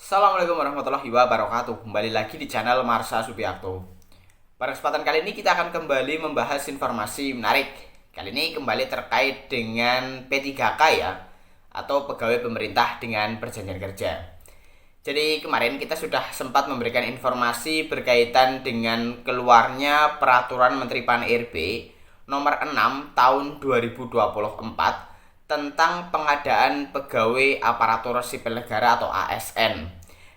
Assalamualaikum warahmatullahi wabarakatuh. Kembali lagi di channel Marsha Subiakto. Pada kesempatan kali ini kita akan kembali membahas informasi menarik. Kali ini kembali terkait dengan P3K ya, atau pegawai pemerintah dengan perjanjian kerja. Jadi kemarin kita sudah sempat memberikan informasi berkaitan dengan keluarnya Peraturan Menteri Pan-RB nomor 6 tahun 2024 tentang pengadaan pegawai aparatur sipil negara atau ASN.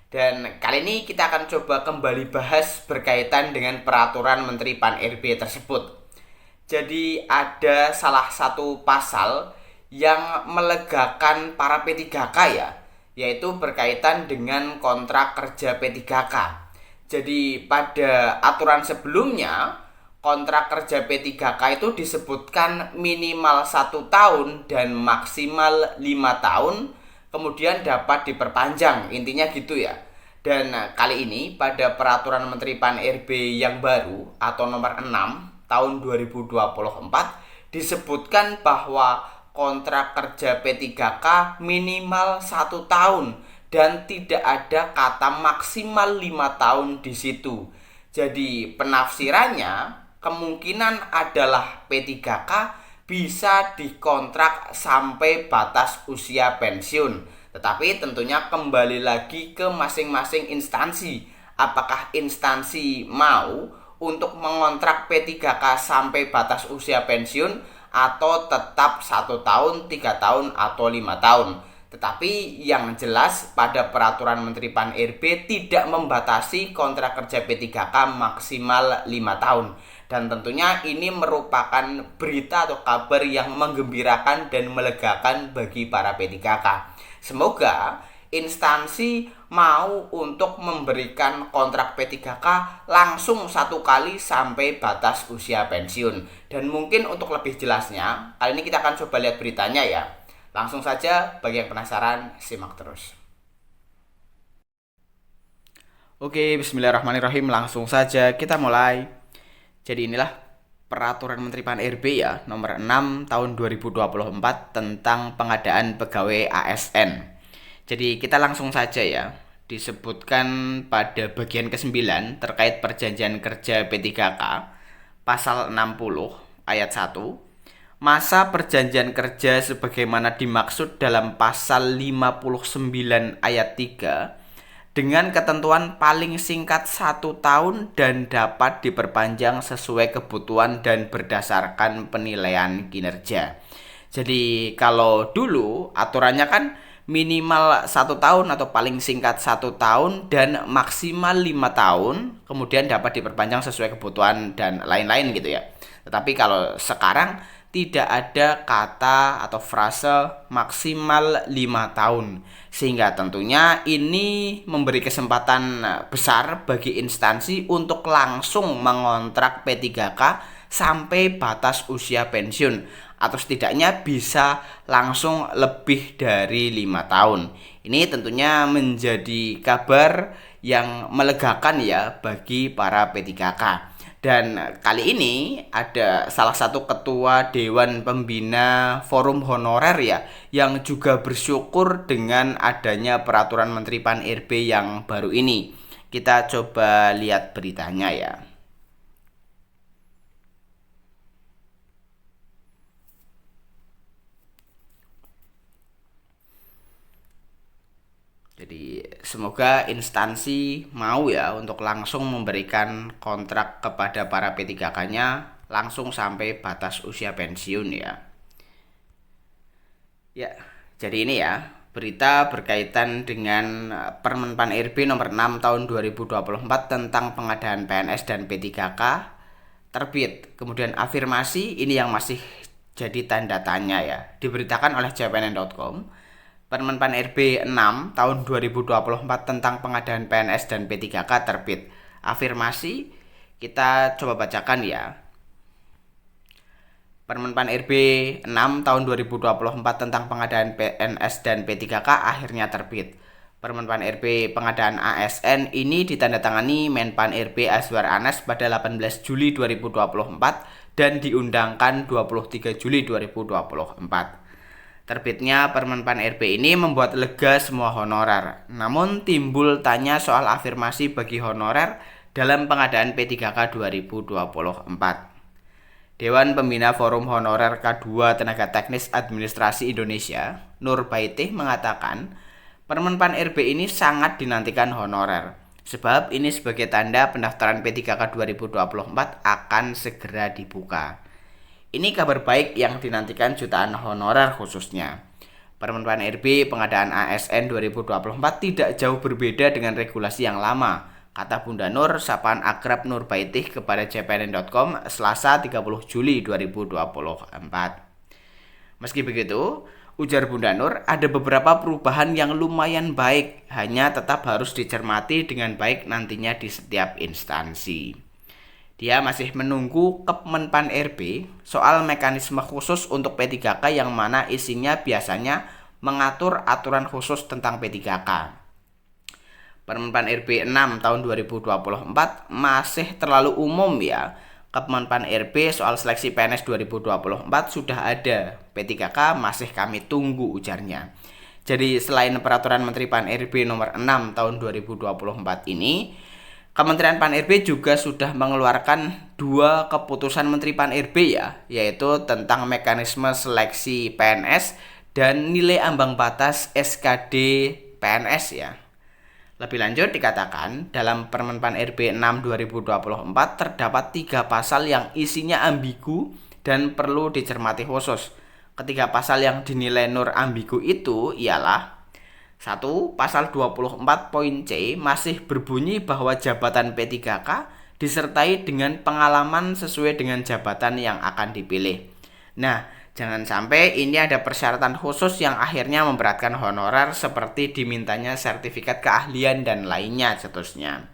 Dan kali ini kita akan coba kembali bahas berkaitan dengan peraturan Menteri Pan-RB tersebut. Jadi ada salah satu pasal yang melegakan para P3K ya, yaitu berkaitan dengan kontrak kerja P3K. Jadi pada aturan sebelumnya kontrak kerja P3K itu disebutkan minimal 1 tahun dan maksimal 5 tahun, kemudian dapat diperpanjang, intinya gitu ya. Dan kali ini pada peraturan Menteri Pan-RB yang baru atau nomor 6 tahun 2024 disebutkan bahwa kontrak kerja P3K minimal 1 tahun dan tidak ada kata maksimal 5 tahun di situ. Jadi penafsirannya kemungkinan adalah P3K bisa dikontrak sampai batas usia pensiun. Tetapi tentunya kembali lagi ke masing-masing instansi. Apakah instansi mau untuk mengontrak P3K sampai batas usia pensiun atau tetap 1 tahun, 3 tahun, atau 5 tahun. Tetapi yang jelas pada peraturan Menteri Pan-RB tidak membatasi kontrak kerja P3K maksimal 5 tahun. Dan tentunya ini merupakan berita atau kabar yang menggembirakan dan melegakan bagi para P3K. Semoga instansi mau untuk memberikan kontrak P3K langsung 1 kali sampai batas usia pensiun. Dan mungkin untuk lebih jelasnya, kali ini kita akan coba lihat beritanya ya. Langsung saja, bagi yang penasaran, simak terus. Oke, bismillahirrahmanirrahim. Langsung saja kita mulai. Jadi inilah Peraturan Menteri Pan-RB ya, nomor 6 tahun 2024 tentang pengadaan pegawai ASN. Jadi kita langsung saja ya. Disebutkan pada bagian ke-9 terkait perjanjian kerja P3K, pasal 60 ayat 1. Masa perjanjian kerja sebagaimana dimaksud dalam pasal 59 ayat 3 dengan ketentuan paling singkat 1 tahun dan dapat diperpanjang sesuai kebutuhan dan berdasarkan penilaian kinerja. Jadi kalau dulu aturannya kan minimal 1 tahun atau paling singkat 1 tahun dan maksimal 5 tahun, kemudian dapat diperpanjang sesuai kebutuhan dan lain-lain gitu ya. Tetapi kalau sekarang tidak ada kata atau frase maksimal 5 tahun. Sehingga tentunya ini memberi kesempatan besar bagi instansi untuk langsung mengontrak P3K sampai batas usia pensiun, atau setidaknya bisa langsung lebih dari 5 tahun. Ini tentunya menjadi kabar yang melegakan ya bagi para P3K. Dan kali ini ada salah satu ketua Dewan Pembina Forum Honorer ya, yang juga bersyukur dengan adanya peraturan Menteri Pan-RB yang baru ini. Kita coba lihat beritanya ya. Jadi semoga instansi mau ya untuk langsung memberikan kontrak kepada para P3K-nya langsung sampai batas usia pensiun ya. Ya, jadi ini ya berita berkaitan dengan Permen Pan-RB nomor 6 tahun 2024 tentang pengadaan PNS dan P3K terbit. Kemudian afirmasi ini yang masih jadi tanda tanya ya. Diberitakan oleh jpnn.com. Permen Pan-RB 6 tahun 2024 tentang pengadaan PNS dan P3K terbit. Afirmasi kita coba bacakan ya. Permen Pan-RB 6 tahun 2024 tentang pengadaan PNS dan P3K akhirnya terbit. Permen Pan-RB pengadaan ASN ini ditandatangani Menpan-RB Azwar Anas pada 18 Juli 2024 dan diundangkan 23 Juli 2024. Terbitnya Permen PAN RB ini membuat lega semua honorer. Namun timbul tanya soal afirmasi bagi honorer dalam pengadaan P3K 2024. Dewan Pembina Forum Honorer K2 Tenaga Teknis Administrasi Indonesia, Nur Baitih, mengatakan Permen PAN RB ini sangat dinantikan honorer, sebab ini sebagai tanda pendaftaran P3K 2024 akan segera dibuka. Ini kabar baik yang dinantikan jutaan honorer khususnya. Permen PAN RB pengadaan ASN 2024 tidak jauh berbeda dengan regulasi yang lama, kata Bunda Nur, sapaan akrab Nur Baitih kepada cpn.com Selasa 30 Juli 2024. Meski begitu, ujar Bunda Nur, ada beberapa perubahan yang lumayan baik, hanya tetap harus dicermati dengan baik nantinya di setiap instansi. Dia masih menunggu Kemenpan RB soal mekanisme khusus untuk P3K yang mana isinya biasanya mengatur aturan khusus tentang P3K. Permen PAN RB 6 tahun 2024 masih terlalu umum ya. Kemenpan RB soal seleksi PNS 2024 sudah ada, P3K masih kami tunggu, ujarnya. Jadi selain peraturan Menteri PAN RB nomor 6 tahun 2024 ini, Kementerian PAN RB juga sudah mengeluarkan 2 keputusan Menteri PAN RB ya, yaitu tentang mekanisme seleksi PNS dan nilai ambang batas SKD PNS ya. Lebih lanjut dikatakan, dalam Permen PAN RB 6 2024 terdapat 3 pasal yang isinya ambigu dan perlu dicermati khusus. Ketiga pasal yang dinilai Nur ambigu itu ialah 1. Pasal 24 poin C masih berbunyi bahwa jabatan P3K disertai dengan pengalaman sesuai dengan jabatan yang akan dipilih. Nah, jangan sampai ini ada persyaratan khusus yang akhirnya memberatkan honorer seperti dimintanya sertifikat keahlian dan lainnya seterusnya.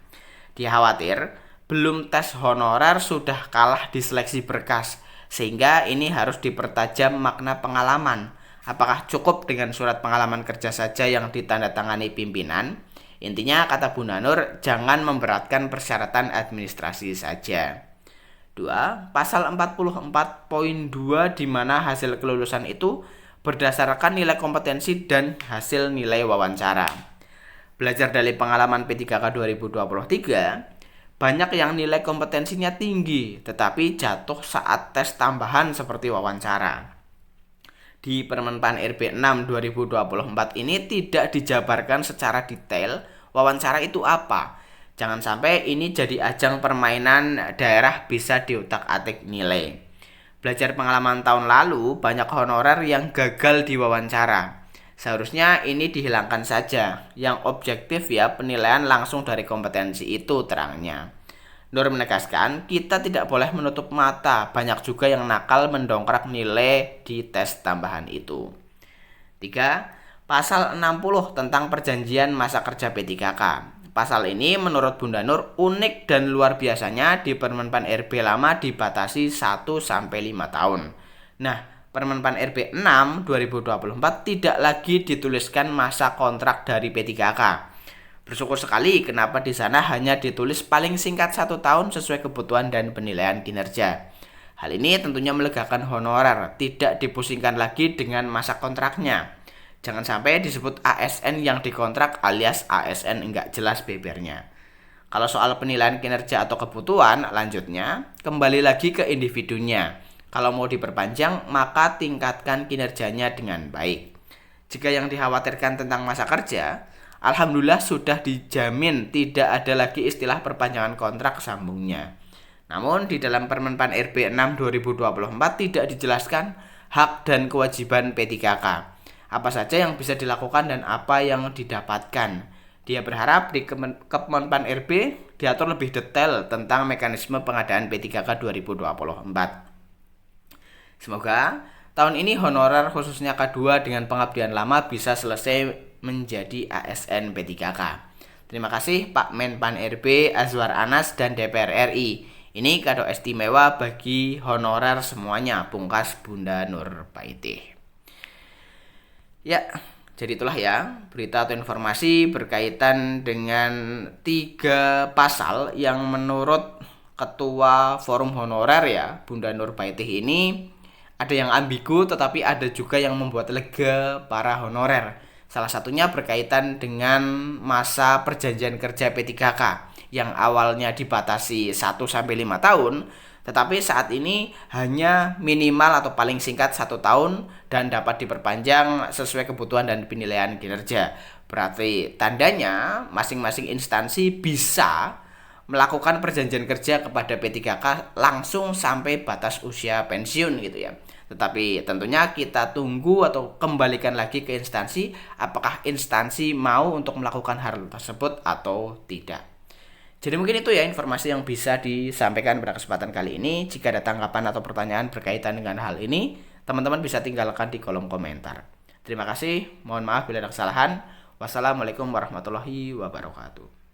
Dia khawatir belum tes honorer sudah kalah di seleksi berkas, sehingga ini harus dipertajam makna pengalaman. Apakah cukup dengan surat pengalaman kerja saja yang ditandatangani pimpinan? Intinya, kata Bunda Nur, jangan memberatkan persyaratan administrasi saja. 2. Pasal 44 poin 2 di mana hasil kelulusan itu berdasarkan nilai kompetensi dan hasil nilai wawancara. Belajar dari pengalaman P3K 2023, banyak yang nilai kompetensinya tinggi tetapi jatuh saat tes tambahan seperti wawancara. Di Permen PAN RB 6 2024 ini tidak dijabarkan secara detail wawancara itu apa. Jangan sampai ini jadi ajang permainan daerah bisa diutak-atik nilai. Belajar pengalaman tahun lalu, banyak honorer yang gagal di wawancara. Seharusnya ini dihilangkan saja. Yang objektif ya penilaian langsung dari kompetensi itu, terangnya. Nur menegaskan, kita tidak boleh menutup mata, banyak juga yang nakal mendongkrak nilai di tes tambahan itu. 3. Pasal 60 tentang perjanjian masa kerja P3K. Pasal ini menurut Bunda Nur unik dan luar biasanya di Permen PAN RB lama dibatasi 1-5 tahun. Nah, Permen PAN RB 6 2024 tidak lagi dituliskan masa kontrak dari P3K. Bersyukur sekali kenapa di sana hanya ditulis paling singkat 1 tahun sesuai kebutuhan dan penilaian kinerja. Hal ini tentunya melegakan honorer, tidak dipusingkan lagi dengan masa kontraknya. Jangan sampai disebut ASN yang dikontrak alias ASN enggak jelas bebernya. Kalau soal penilaian kinerja atau kebutuhan, lanjutnya kembali lagi ke individunya. Kalau mau diperpanjang, maka tingkatkan kinerjanya dengan baik. Jika yang dikhawatirkan tentang masa kerja, alhamdulillah sudah dijamin tidak ada lagi istilah perpanjangan kontrak sambungnya. Namun di dalam Permen PAN RB 6 2024 tidak dijelaskan hak dan kewajiban P3K. Apa saja yang bisa dilakukan dan apa yang didapatkan. Dia berharap di Kemenpan RB diatur lebih detail tentang mekanisme pengadaan P3K 2024. Semoga tahun ini honorer khususnya K2 dengan pengabdian lama bisa selesai menjadi ASN P3K. Terima kasih Pak Menpan RB Azwar Anas dan DPR RI. Ini kado istimewa bagi honorer semuanya, pungkas Bunda Nur Baitih. Ya, jadi itulah ya berita atau informasi berkaitan dengan 3 pasal yang menurut Ketua Forum Honorer ya Bunda Nur Baitih ini Ada yang ambigu, tetapi ada juga yang membuat lega para honorer. Salah satunya berkaitan dengan masa perjanjian kerja P3K yang awalnya dibatasi 1 sampai 5 tahun, tetapi saat ini hanya minimal atau paling singkat 1 tahun dan dapat diperpanjang sesuai kebutuhan dan penilaian kinerja. Berarti tandanya masing-masing instansi bisa melakukan perjanjian kerja kepada P3K langsung sampai batas usia pensiun gitu ya. Tetapi tentunya kita tunggu atau kembalikan lagi ke instansi apakah instansi mau untuk melakukan hal tersebut atau tidak. Jadi mungkin itu ya informasi yang bisa disampaikan pada kesempatan kali ini. Jika ada tanggapan atau pertanyaan berkaitan dengan hal ini, teman-teman bisa tinggalkan di kolom komentar. Terima kasih, mohon maaf bila ada kesalahan. Wassalamualaikum warahmatullahi wabarakatuh.